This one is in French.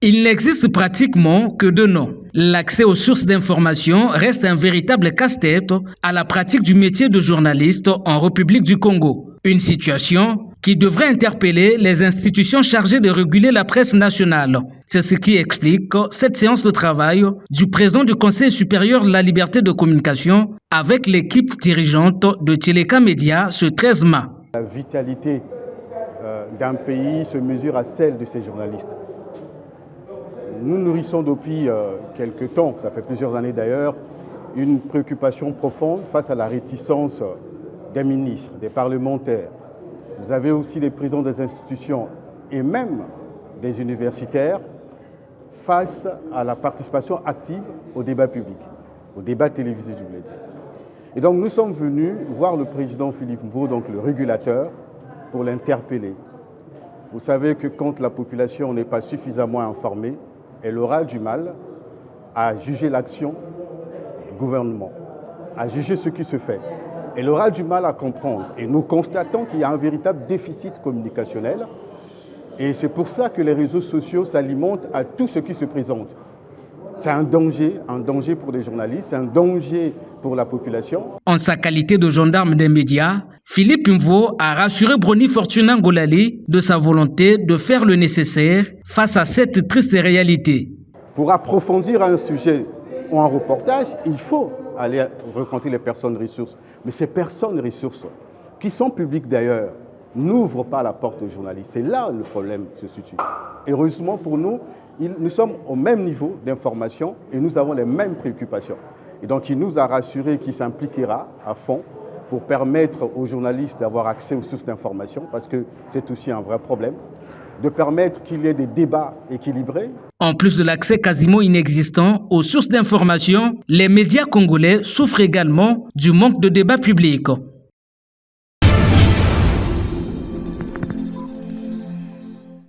Il n'existe pratiquement que deux noms. L'accès aux sources d'information reste un véritable casse-tête à la pratique du métier de journaliste en République du Congo. Une situation qui devrait interpeller les institutions chargées de réguler la presse nationale. C'est ce qui explique cette séance de travail du président du Conseil supérieur de la liberté de communication avec l'équipe dirigeante de Tcheleka Média ce 13 mai. La vitalité d'un pays se mesure à celle de ses journalistes. Nous nourrissons depuis quelques temps, ça fait plusieurs années d'ailleurs, une préoccupation profonde face à la réticence des ministres, des parlementaires. Vous avez aussi les présidents des institutions et même des universitaires face à la participation active au débat public, au débat télévisé, je voulais dire. Et donc nous sommes venus voir le président Philippe Mvo, donc le régulateur, pour l'interpeller. Vous savez que quand la population n'est pas suffisamment informée, elle aura du mal à juger l'action du gouvernement, à juger ce qui se fait. Elle aura du mal à comprendre. Et nous constatons qu'il y a un véritable déficit communicationnel. Et c'est pour ça que les réseaux sociaux s'alimentent à tout ce qui se présente. C'est un danger pour les journalistes, c'est un danger pour la population. En sa qualité de gendarme des médias, Philippe Mvo a rassuré Brony Fortuna Ngolali de sa volonté de faire le nécessaire face à cette triste réalité. Pour approfondir un sujet ou un reportage, il faut aller rencontrer les personnes ressources. Mais ces personnes ressources, qui sont publiques d'ailleurs, n'ouvrent pas la porte aux journalistes. C'est là le problème se situe. Heureusement pour nous, nous sommes au même niveau d'information et nous avons les mêmes préoccupations. Et donc il nous a rassuré qu'il s'impliquera à fond pour permettre aux journalistes d'avoir accès aux sources d'information, parce que c'est aussi un vrai problème, de permettre qu'il y ait des débats équilibrés. En plus de l'accès quasiment inexistant aux sources d'information, les médias congolais souffrent également du manque de débat public.